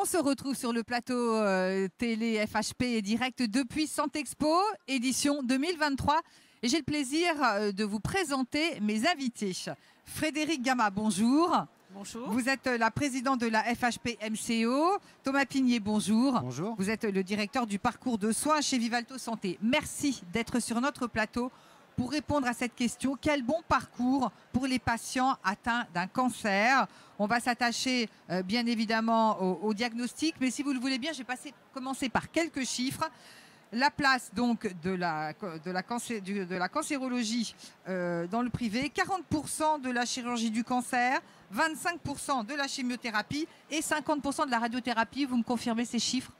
On se retrouve sur le plateau télé FHP et direct depuis Santexpo, édition 2023. Et j'ai le plaisir de vous présenter mes invités. Frédéric Gama, bonjour. Bonjour. Vous êtes la présidente de la FHP MCO. Thomas Pigné, bonjour. Bonjour. Vous êtes le directeur du parcours de soins chez Vivalto Santé. Merci d'être sur notre plateau pour répondre à cette question. Quel bon parcours pour les patients atteints d'un cancer? On va s'attacher bien évidemment au diagnostic, mais si vous le voulez bien, je vais commencer par quelques chiffres. La place donc de la cancérologie dans le privé, 40% de la chirurgie du cancer, 25% de la chimiothérapie et 50% de la radiothérapie. Vous me confirmez ces chiffres?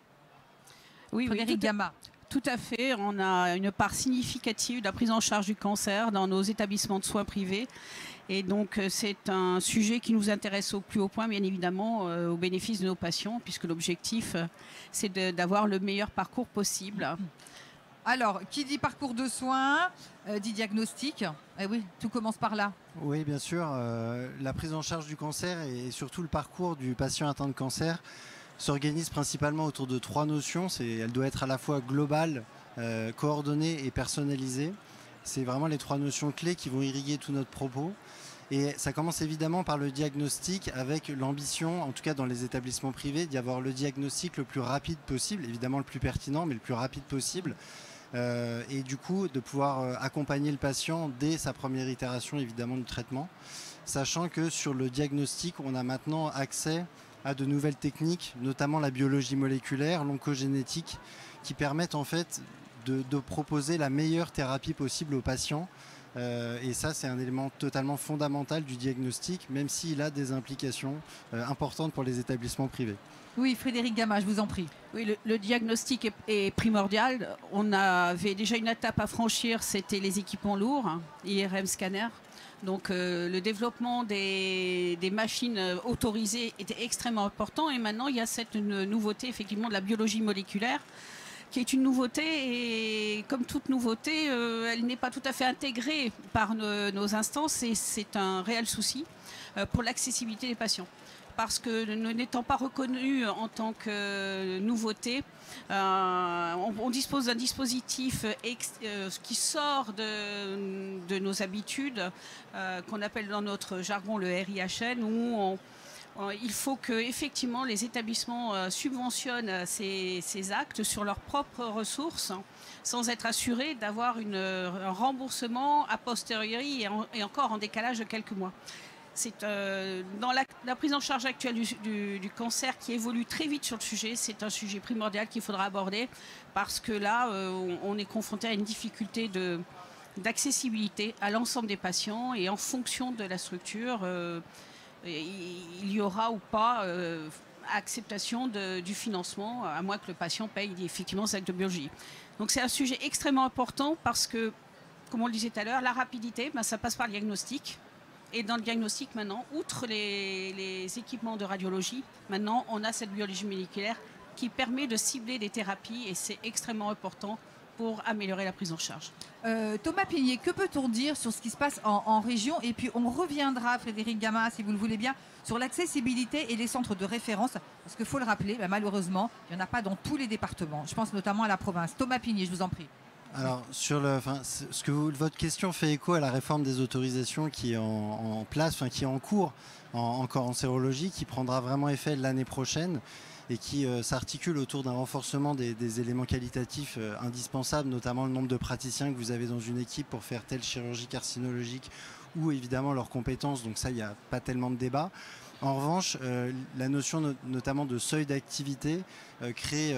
Oui, Frédéric Gama. Tout à fait. On a une part significative de la prise en charge du cancer dans nos établissements de soins privés. Et donc, c'est un sujet qui nous intéresse au plus haut point, bien évidemment, au bénéfice de nos patients, puisque l'objectif, c'est d'avoir le meilleur parcours possible. Alors, qui dit parcours de soins, dit diagnostic. Eh oui, tout commence par là. Oui, bien sûr. La prise en charge du cancer et surtout le parcours du patient atteint de cancer s'organise principalement autour de trois notions. Elle doit être à la fois globale, coordonnée et personnalisée. C'est vraiment les trois notions clés qui vont irriguer tout notre propos. Et ça commence évidemment par le diagnostic avec l'ambition, en tout cas dans les établissements privés, d'y avoir le diagnostic le plus rapide possible, évidemment le plus pertinent, mais le plus rapide possible. Et du coup, de pouvoir accompagner le patient dès sa première itération, évidemment, du traitement. Sachant que sur le diagnostic, on a maintenant accès à de nouvelles techniques, notamment la biologie moléculaire, l'oncogénétique, qui permettent en fait de proposer la meilleure thérapie possible aux patients. Et ça, c'est un élément totalement fondamental du diagnostic, même s'il a des implications importantes pour les établissements privés. Oui, Frédéric Gama, je vous en prie. Oui, le diagnostic est primordial. On avait déjà une étape à franchir, c'était les équipements lourds, hein, IRM scanner. Donc le développement des machines autorisées était extrêmement important. Et maintenant, il y a cette nouveauté, effectivement, de la biologie moléculaire, qui est une nouveauté, et comme toute nouveauté, elle n'est pas tout à fait intégrée par nos instances, et c'est un réel souci pour l'accessibilité des patients. Parce que n'étant pas reconnu en tant que nouveauté, on dispose d'un dispositif qui sort de nos habitudes, qu'on appelle dans notre jargon le RIHN, où il faut que effectivement les établissements subventionnent ces actes sur leurs propres ressources, sans être assurés d'avoir un remboursement a posteriori et encore en décalage de quelques mois. C'est dans la prise en charge actuelle du cancer qui évolue très vite sur le sujet. C'est un sujet primordial qu'il faudra aborder parce que là, on est confronté à une difficulté d'accessibilité à l'ensemble des patients, et en fonction de la structure, il y aura ou pas acceptation du financement, à moins que le patient paye effectivement ses actes de biologie. Donc c'est un sujet extrêmement important parce que, comme on le disait tout à l'heure, la rapidité, ça passe par le diagnostic. Et dans le diagnostic, maintenant, outre les équipements de radiologie, maintenant, on a cette biologie moléculaire qui permet de cibler des thérapies, et c'est extrêmement important pour améliorer la prise en charge. Thomas Pigné, que peut-on dire sur ce qui se passe en région? Et puis on reviendra, Frédéric Gama, si vous le voulez bien, sur l'accessibilité et les centres de référence. Parce qu'il faut le rappeler, malheureusement, il n'y en a pas dans tous les départements. Je pense notamment à la province. Thomas Pigné, je vous en prie. Alors, votre question fait écho à la réforme des autorisations qui est en place, qui est en cours en cancérologie, qui prendra vraiment effet l'année prochaine et qui s'articule autour d'un renforcement des éléments qualitatifs indispensables, notamment le nombre de praticiens que vous avez dans une équipe pour faire telle chirurgie carcinologique, ou évidemment leurs compétences. Donc ça, il n'y a pas tellement de débat. En revanche, la notion notamment de seuil d'activité crée...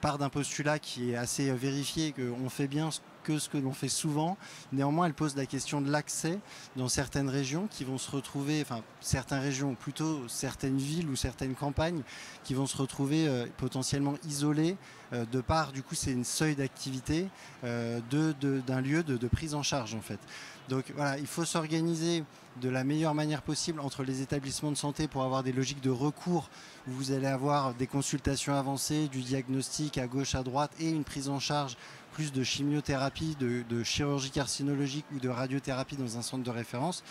part d'un postulat qui est assez vérifié, qu'on fait bien ce que l'on fait souvent. Néanmoins, elle pose la question de l'accès dans certaines régions qui vont se retrouver, certaines régions, ou plutôt certaines villes ou certaines campagnes qui vont se retrouver potentiellement isolées de par, du coup, c'est une seuil d'activité d'un lieu de prise en charge, en fait. Donc voilà, il faut s'organiser de la meilleure manière possible entre les établissements de santé pour avoir des logiques de recours où vous allez avoir des consultations avancées, du diagnostic à gauche, à droite, et une prise en charge plus de chimiothérapie, de chirurgie carcinologique ou de radiothérapie dans un centre de référence.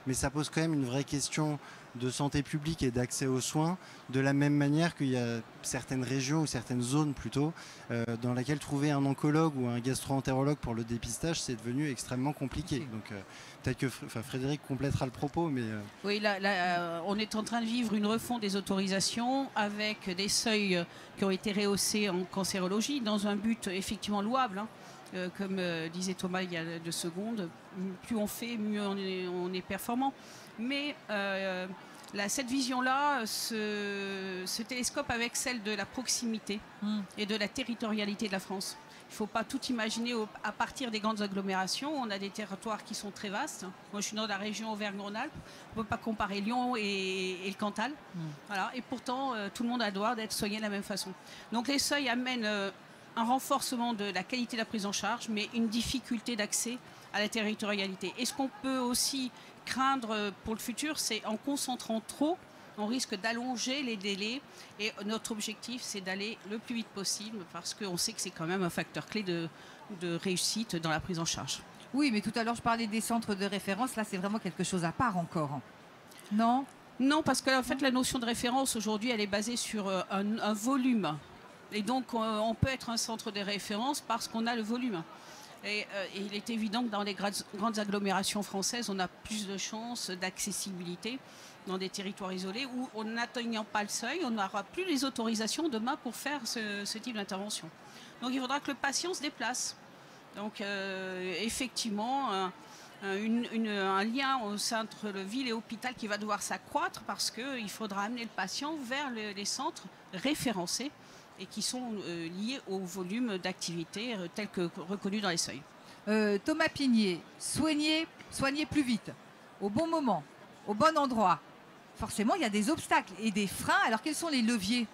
Mais ça pose quand même une vraie question de santé publique et d'accès aux soins, de la même manière qu'il y a certaines régions ou certaines zones plutôt, dans lesquelles trouver un oncologue ou un gastro-entérologue pour le dépistage, c'est devenu extrêmement compliqué. Donc peut-être que Frédéric complétera le propos. Mais Oui, là, on est en train de vivre une refonte des autorisations avec des seuils qui ont été rehaussés en cancérologie dans un but effectivement louable. Comme disait Thomas il y a 2 secondes, plus on fait, mieux on est performant. Mais cette vision-là se télescope avec celle de la proximité et de la territorialité de la France. Il ne faut pas tout imaginer à partir des grandes agglomérations. On a des territoires qui sont très vastes. Moi, je suis dans la région Auvergne-Rhône-Alpes. On ne peut pas comparer Lyon et le Cantal. Voilà. Et pourtant, tout le monde a le droit d'être soigné de la même façon. Donc les seuils amènent un renforcement de la qualité de la prise en charge, mais une difficulté d'accès à la territorialité. Et ce qu'on peut aussi craindre pour le futur, c'est en concentrant trop, on risque d'allonger les délais. Et notre objectif, c'est d'aller le plus vite possible, parce qu'on sait que c'est quand même un facteur clé de réussite dans la prise en charge. Oui, mais tout à l'heure, je parlais des centres de référence. Là, c'est vraiment quelque chose à part encore. Non ? Non, parce que en fait, la notion de référence, aujourd'hui, elle est basée sur un volume. Et donc, on peut être un centre de référence parce qu'on a le volume. Et il est évident que dans les grandes agglomérations françaises, on a plus de chances d'accessibilité dans des territoires isolés où, en n'atteignant pas le seuil, on n'aura plus les autorisations demain pour faire ce type d'intervention. Donc, il faudra que le patient se déplace. Donc, effectivement, un lien au centre de ville et hôpital qui va devoir s'accroître parce qu'il faudra amener le patient vers les centres référencés et qui sont liés au volume d'activité tel que reconnu dans les seuils. Thomas Pigné, soigner plus vite, au bon moment, au bon endroit. Forcément, il y a des obstacles et des freins. Alors, quels sont les leviers ?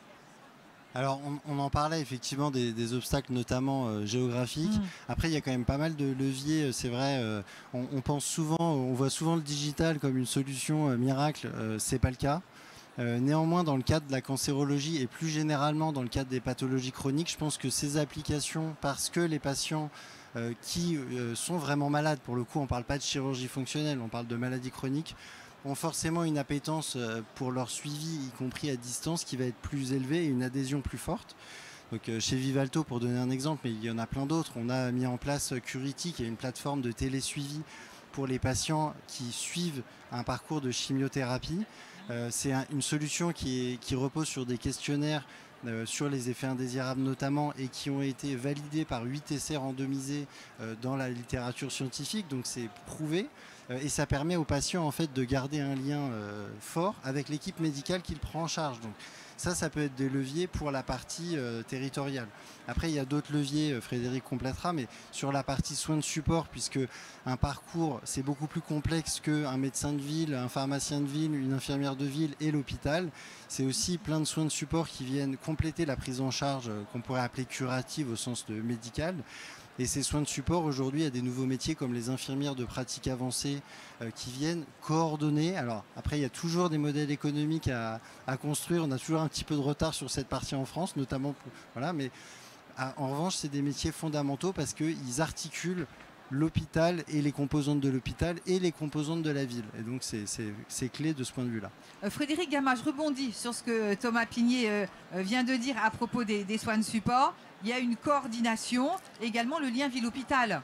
Alors, on en parlait effectivement des obstacles, notamment géographiques. Après, il y a quand même pas mal de leviers. C'est vrai, on pense souvent, on voit souvent le digital comme une solution miracle. C'est pas le cas. Néanmoins, dans le cadre de la cancérologie et plus généralement dans le cadre des pathologies chroniques, je pense que ces applications, parce que les patients qui sont vraiment malades, pour le coup, on ne parle pas de chirurgie fonctionnelle, on parle de maladies chroniques, ont forcément une appétence pour leur suivi, y compris à distance, qui va être plus élevée et une adhésion plus forte. Donc, chez Vivalto, pour donner un exemple, mais il y en a plein d'autres, on a mis en place Curity, qui est une plateforme de télésuivi pour les patients qui suivent un parcours de chimiothérapie. C'est une solution qui repose sur des questionnaires sur les effets indésirables notamment et qui ont été validés par 8 essais randomisés dans la littérature scientifique, donc c'est prouvé et ça permet aux patients en fait de garder un lien fort avec l'équipe médicale qui le prend en charge. Donc ça peut être des leviers pour la partie territoriale. Après, il y a d'autres leviers, Frédéric complétera, mais sur la partie soins de support, puisque un parcours, c'est beaucoup plus complexe qu'un médecin de ville, un pharmacien de ville, une infirmière de ville et l'hôpital. C'est aussi plein de soins de support qui viennent compléter la prise en charge qu'on pourrait appeler curative au sens de médical. Et ces soins de support, aujourd'hui, il y a des nouveaux métiers comme les infirmières de pratique avancée qui viennent coordonner. Alors après, il y a toujours des modèles économiques à construire. On a toujours un petit peu de retard sur cette partie en France, notamment voilà. Mais en revanche, c'est des métiers fondamentaux parce qu'ils articulent l'hôpital et les composantes de l'hôpital et les composantes de la ville. Et donc, c'est clé de ce point de vue-là. Frédéric Gama, je rebondis sur ce que Thomas Pigné vient de dire à propos des soins de support. Il y a une coordination, également le lien ville-hôpital.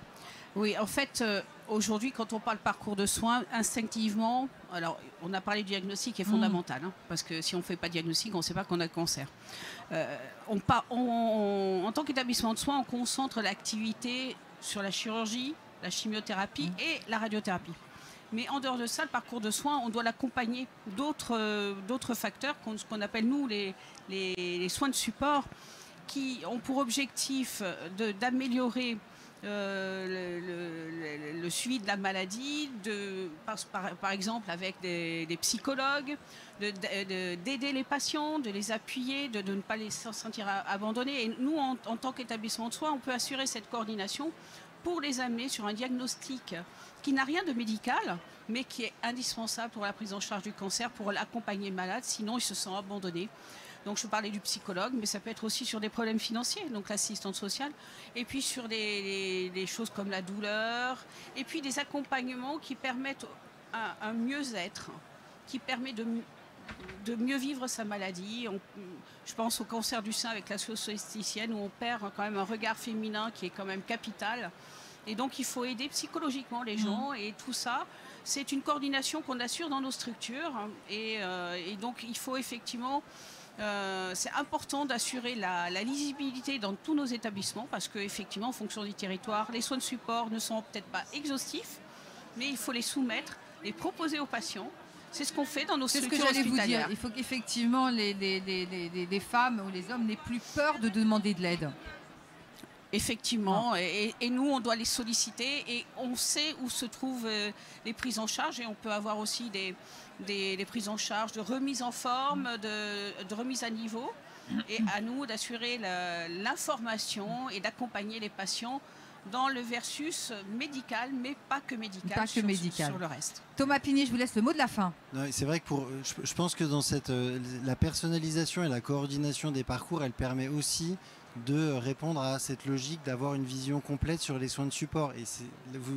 Oui, en fait, aujourd'hui, quand on parle parcours de soins, instinctivement, alors on a parlé du diagnostic qui est fondamental, parce que si on ne fait pas de diagnostic, on ne sait pas qu'on a le cancer. En tant qu'établissement de soins, on concentre l'activité sur la chirurgie, la chimiothérapie et la radiothérapie. Mais en dehors de ça, le parcours de soins, on doit l'accompagner d'autres facteurs, ce qu'on appelle nous les soins de support, qui ont pour objectif d'améliorer le suivi de la maladie, par exemple avec des psychologues, d'aider les patients, de les appuyer, de ne pas les sentir abandonnés. Et nous, en tant qu'établissement de soins, on peut assurer cette coordination pour les amener sur un diagnostic qui n'a rien de médical, mais qui est indispensable pour la prise en charge du cancer, pour l'accompagner le malade, sinon il se sent abandonné. Donc je parlais du psychologue, mais ça peut être aussi sur des problèmes financiers, donc l'assistante sociale, et puis sur des choses comme la douleur, et puis des accompagnements qui permettent un mieux-être, qui permet de mieux vivre sa maladie. Je pense au cancer du sein avec la sciosticienne où on perd quand même un regard féminin qui est quand même capital. Et donc il faut aider psychologiquement les gens et tout ça, c'est une coordination qu'on assure dans nos structures. Et donc il faut effectivement, c'est important d'assurer la lisibilité dans tous nos établissements parce qu'effectivement en fonction du territoire, les soins de support ne sont peut-être pas exhaustifs, mais il faut les soumettre, les proposer aux patients. C'est ce qu'on fait dans nos structures hospitalières. C'est ce que j'allais vous dire. Il faut qu'effectivement les femmes ou les hommes n'aient plus peur de demander de l'aide. Effectivement, et nous, on doit les solliciter et on sait où se trouvent les prises en charge et on peut avoir aussi des prises en charge de remise en forme, de remise à niveau. Et à nous d'assurer l'information et d'accompagner les patients dans le versus médical, mais pas que médical, sur le reste. Thomas Pigné, je vous laisse le mot de la fin. C'est vrai que je pense que dans la personnalisation et la coordination des parcours, elle permet aussi de répondre à cette logique d'avoir une vision complète sur les soins de support. Et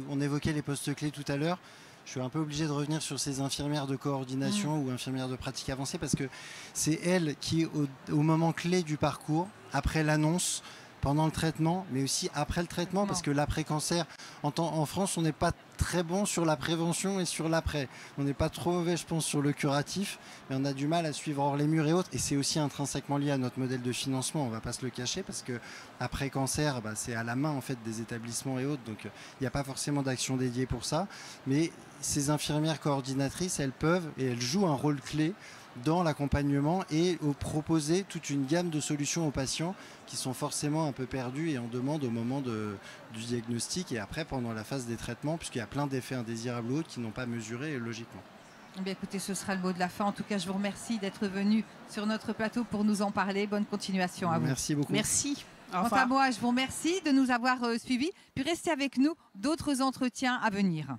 on évoquait les postes clés tout à l'heure. Je suis un peu obligé de revenir sur ces infirmières de coordination ou infirmières de pratique avancée parce que c'est elles qui, au moment clé du parcours, après l'annonce, pendant le traitement, mais aussi après le traitement, parce que l'après-cancer, en France, on n'est pas très bon sur la prévention et sur l'après. On n'est pas trop mauvais, je pense, sur le curatif, mais on a du mal à suivre hors les murs et autres. Et c'est aussi intrinsèquement lié à notre modèle de financement, on ne va pas se le cacher, parce que après cancer, c'est à la main en fait des établissements et autres, donc il n'y a pas forcément d'action dédiée pour ça. Mais ces infirmières coordinatrices, elles peuvent et elles jouent un rôle clé dans l'accompagnement et proposer toute une gamme de solutions aux patients qui sont forcément un peu perdus et en demande au moment du diagnostic et après pendant la phase des traitements, puisqu'il y a plein d'effets indésirables ou autres qui n'ont pas mesuré logiquement. Eh bien, écoutez, ce sera le mot de la fin. En tout cas, je vous remercie d'être venu sur notre plateau pour nous en parler. Bonne continuation à vous. Merci beaucoup. Merci. Quant à moi, je vous remercie de nous avoir suivis. Puis restez avec nous, d'autres entretiens à venir.